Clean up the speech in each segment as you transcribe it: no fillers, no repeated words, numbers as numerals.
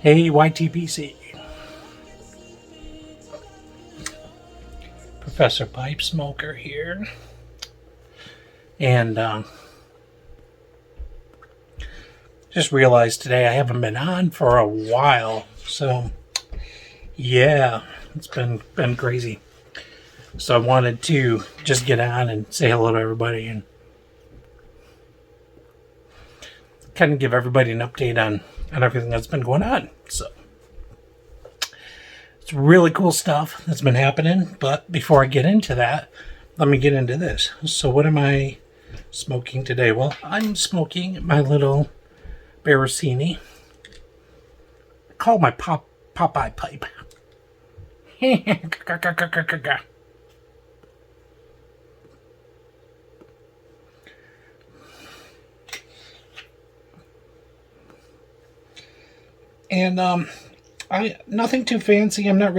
Hey, YTPC. Professor Pipe Smoker here. And just realized today I haven't been on for a while. So, yeah, it's been crazy. So I wanted to just get on and say hello to everybody and kind of give everybody an update on everything that's been going on. So it's really cool stuff that's been happening. But before I get into that, let me get into this. So what am I smoking today? Well, I'm smoking my little Barricini. I call it my Popeye pipe. And nothing too fancy. I'm not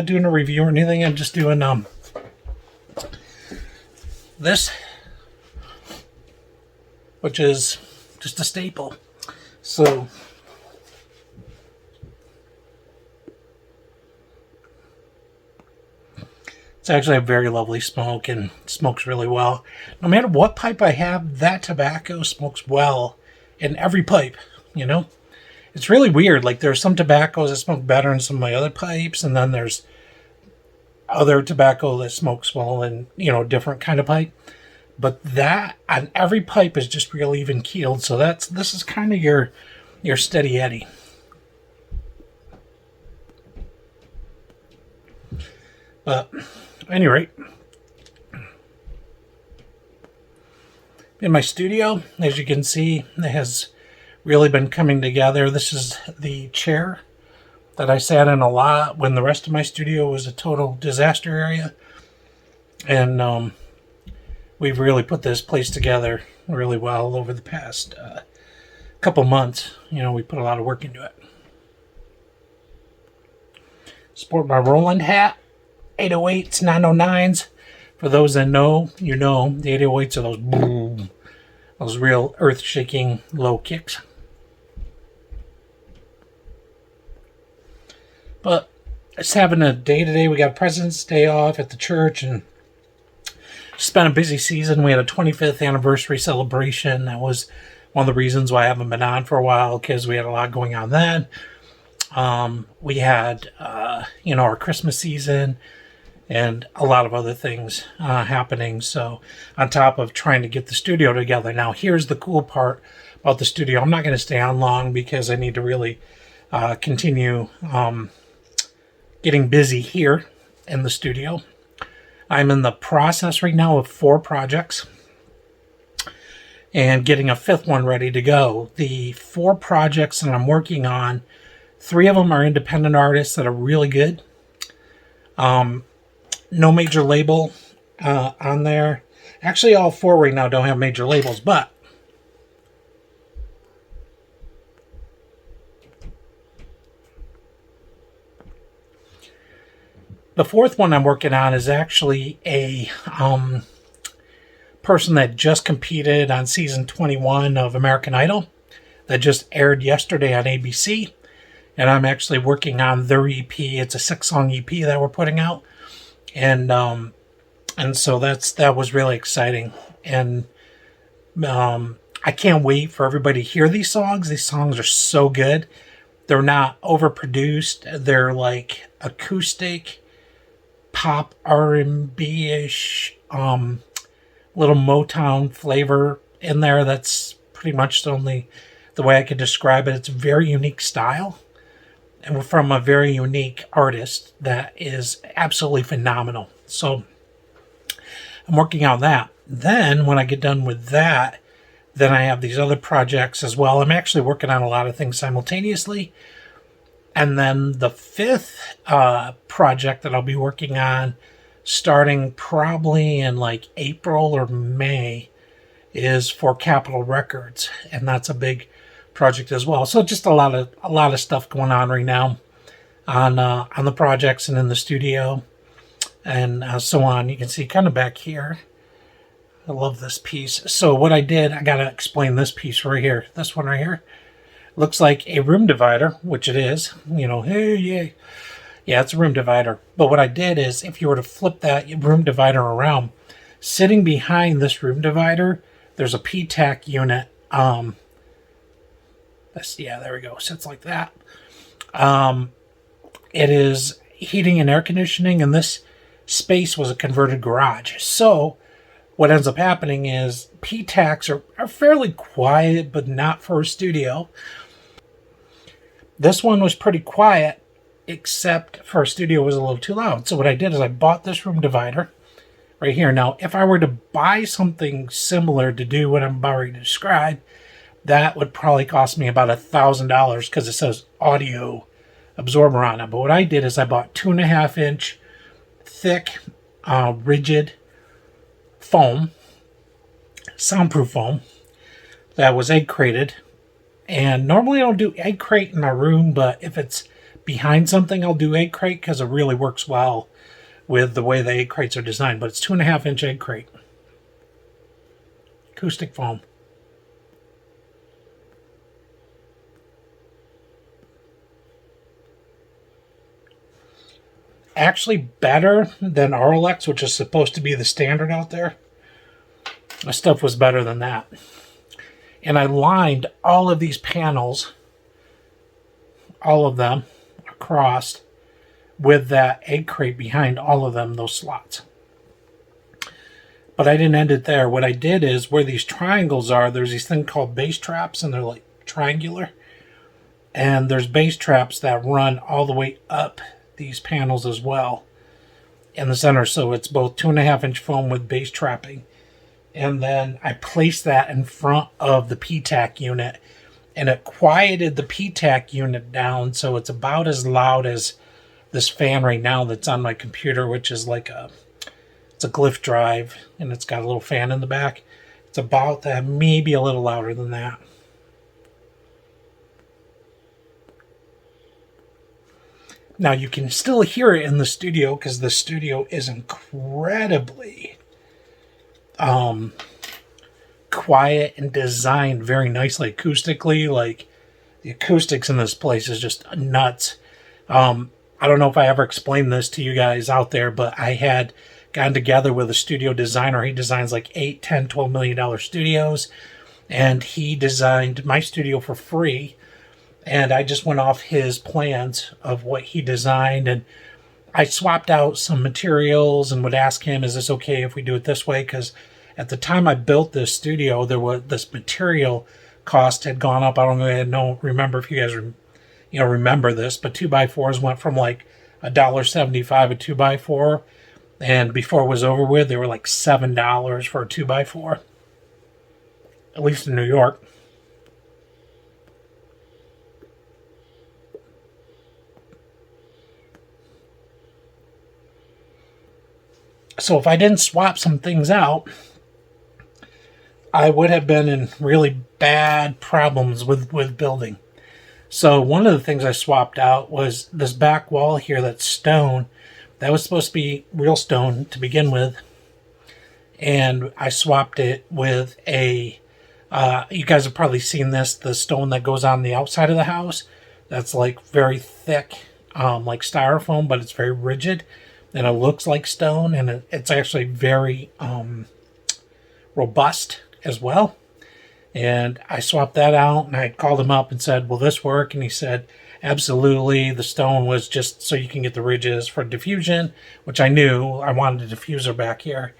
doing a review or anything. I'm just doing this, which is just a staple. So it's actually a very lovely smoke and smokes really well. No matter what pipe I have, that tobacco smokes well in every pipe, you know? It's really weird. Like, there's some tobaccos that smoke better in some of my other pipes, and then there's other tobacco that smokes well in, different kind of pipe. But that on every pipe is just real even keeled. So this is kind of your steady Eddie. But at any rate, in my studio, as you can see, it has really been coming together. This is the chair that I sat in a lot when the rest of my studio was a total disaster area. And we've really put this place together really well over the past couple months. We put a lot of work into it. Sport my Roland hat, 808s, 909s. For those that know, the 808s are those boom, those real earth-shaking low kicks. But it's having a day today. We got President's Day off at the church and it's been a busy season. We had a 25th anniversary celebration. That was one of the reasons why I haven't been on for a while, because we had a lot going on then. We had, our Christmas season and a lot of other things happening. So on top of trying to get the studio together. Now, here's the cool part about the studio. I'm not going to stay on long because I need to really continue getting busy here in the studio. I'm in the process right now of 4 projects and getting a 5th one ready to go. The 4 projects that I'm working on, 3 of them are independent artists that are really good. No major label on there. Actually, all 4 right now don't have major labels, but the 4th one I'm working on is actually a person that just competed on season 21 of American Idol that just aired yesterday on ABC. And I'm actually working on their EP. It's a 6-song EP that we're putting out. And so that was really exciting. And I can't wait for everybody to hear these songs. These songs are so good. They're not overproduced. They're like acoustic pop R&B-ish, little Motown flavor in there. That's pretty much the only the way I could describe it. It's a very unique style and from a very unique artist that is absolutely phenomenal. So I'm working on that. Then when I get done with that, then I have these other projects as well. I'm actually working on a lot of things simultaneously. And then the 5th project that I'll be working on, starting probably in like April or May, is for Capitol Records, and that's a big project as well. So just a lot of stuff going on right now on the projects and in the studio, and so on. You can see kind of back here. I love this piece. So what I did, I gotta explain this piece right here. This one right here. Looks like a room divider, which it is. You know, hey, yeah. Yeah, it's a room divider. But what I did is, if you were to flip that room divider around, sitting behind this room divider, there's a PTAC unit. Yeah, there we go. Sits like that. It is heating and air conditioning, and this space was a converted garage. So what ends up happening is PTACs are fairly quiet, but not for a studio. This one was pretty quiet, except for a studio was a little too loud. So what I did is I bought this room divider right here. Now, if I were to buy something similar to do what I'm about to describe, that would probably cost me about $1,000 because it says audio absorber on it. But what I did is I bought 2.5-inch thick, rigid foam, soundproof foam that was egg crated. And normally I don't do egg crate in my room, but if it's behind something, I'll do egg crate because it really works well with the way the egg crates are designed. But it's 2.5-inch egg crate, acoustic foam. Actually better than Auralex, which is supposed to be the standard out there. My stuff was better than that. And I lined all of these panels, all of them, across with that egg crate behind all of them, those slots. But I didn't end it there. What I did is, where these triangles are, there's these things called bass traps, and they're like triangular. And there's bass traps that run all the way up these panels as well in the center. So it's both 2.5-inch foam with bass trapping. And then I placed that in front of the PTAC unit, and it quieted the PTAC unit down so it's about as loud as this fan right now that's on my computer, which is like it's a Glyph drive, and it's got a little fan in the back. It's about that, maybe a little louder than that. Now you can still hear it in the studio because the studio is incredibly quiet and designed very nicely acoustically. Like, the acoustics in this place is just nuts. I don't know if I ever explained this to you guys out there, but I had gotten together with a studio designer. He designs like $8, $10, $12 million studios, and he designed my studio for free. And I just went off his plans of what he designed, and I swapped out some materials and would ask him, is this okay if we do it this way? Because at the time I built this studio, there was this material cost had gone up. I don't remember if you guys remember this, but 2x4s went from like $1.75 a 2x4, and before it was over with, they were like $7 for a 2x4, at least in New York. So if I didn't swap some things out, I would have been in really bad problems with building. So one of the things I swapped out was this back wall here that's stone. That was supposed to be real stone to begin with. And I swapped it with you guys have probably seen this, the stone that goes on the outside of the house. That's like very thick, like styrofoam, but it's very rigid. And it looks like stone, and it's actually very robust as well. And I swapped that out, and I called him up and said, will this work? And he said, absolutely. The stone was just so you can get the ridges for diffusion, which I knew. I wanted a diffuser back here.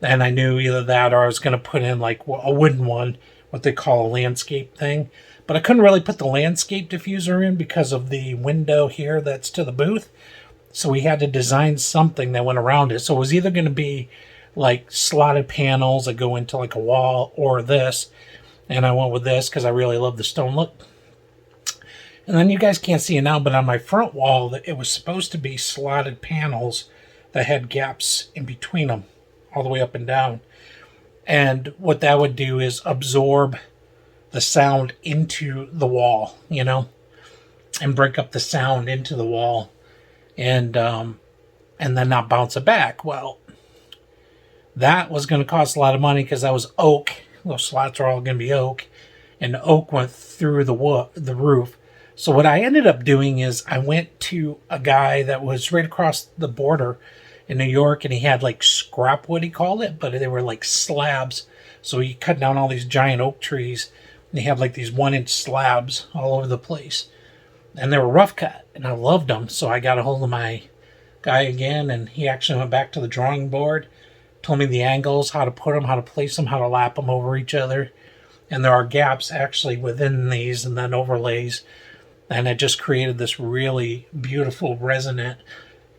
And I knew either that or I was going to put in like a wooden one, what they call a landscape thing. But I couldn't really put the landscape diffuser in because of the window here that's to the booth. So we had to design something that went around it. So it was either going to be like slotted panels that go into like a wall, or this. And I went with this because I really love the stone look. And then you guys can't see it now, but on my front wall, it was supposed to be slotted panels that had gaps in between them, all the way up and down. And what that would do is absorb the sound into the wall, and break up the sound into the wall. And then not bounce it back. Well, that was going to cost a lot of money because that was oak. Those slots are all going to be oak. and oak went through the roof. So what I ended up doing is I went to a guy that was right across the border in New York, and he had like scrap wood, he called it, but they were like slabs. So he cut down all these giant oak trees, and he had like these 1-inch slabs all over the place. And they were rough cut, and I loved them. So I got a hold of my guy again, and he actually went back to the drawing board, told me the angles, how to put them, how to place them, how to lap them over each other. And there are gaps actually within these and then overlays. And it just created this really beautiful resonant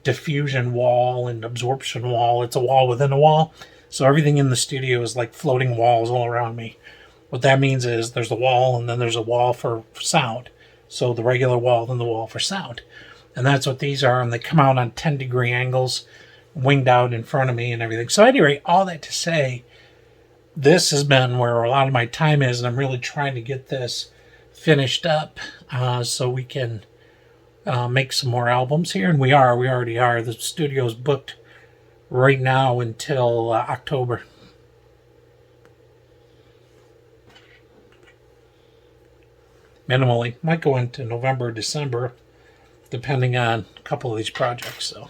diffusion wall and absorption wall. It's a wall within a wall. So everything in the studio is like floating walls all around me. What that means is there's a wall, and then there's a wall for sound. So the regular wall, then the wall for sound. And that's what these are. And they come out on 10-degree angles, winged out in front of me and everything. So anyway, all that to say, this has been where a lot of my time is, and I'm really trying to get this finished up so we can make some more albums here. And we already are. The studio's booked right now until October. Minimally. Might go into November or December, depending on a couple of these projects. So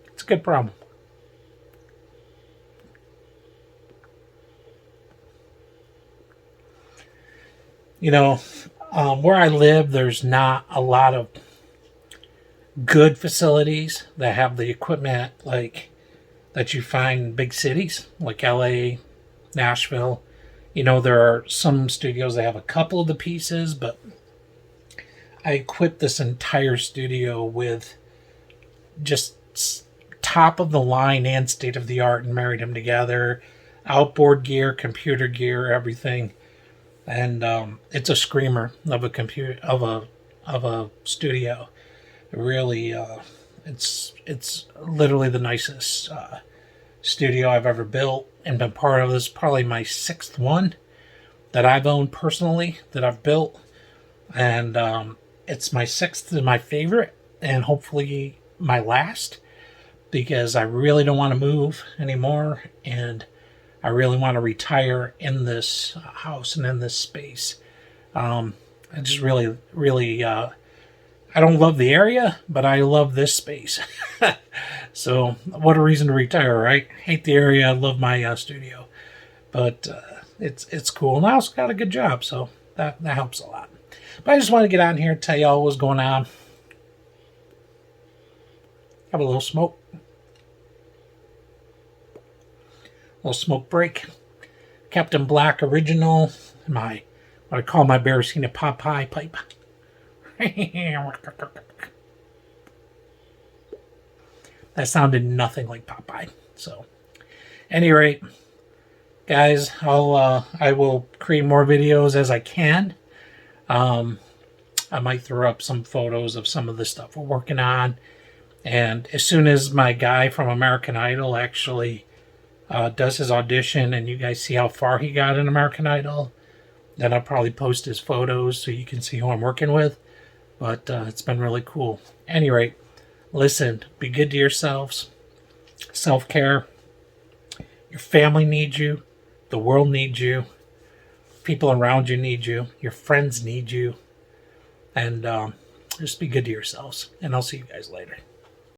it's a good problem. You know, where I live, there's not a lot of good facilities that have the equipment like that you find in big cities like LA, Nashville. You know, there are some studios that have a couple of the pieces, but I equipped this entire studio with just top of the line and state of the art and married them together. Outboard gear, computer gear, everything. And it's a screamer of a computer of a studio. Really, it's literally the nicest studio I've ever built and been part of. This is probably my 6th one that I've owned personally that I've built, and it's my 6th and my favorite, and hopefully my last, because I really don't want to move anymore, and I really want to retire in this house and in this space. I just really, I don't love the area, but I love this space. So what a reason to retire, right? Hate the area, I love my studio. But it's cool. And I also got a good job, so that helps a lot. But I just want to get on here and tell you all what's going on. Have a little smoke. Little smoke break. Captain Black original. What I call my Beresina Popeye pipe. That sounded nothing like Popeye. So, any rate, guys, I will create more videos as I can. I might throw up some photos of some of the stuff we're working on, and as soon as my guy from American Idol actually does his audition, and you guys see how far he got in American Idol, then I'll probably post his photos so you can see who I'm working with. But it's been really cool. At any rate, listen, be good to yourselves. Self-care. Your family needs you. The world needs you. People around you need you. Your friends need you. And just be good to yourselves. And I'll see you guys later.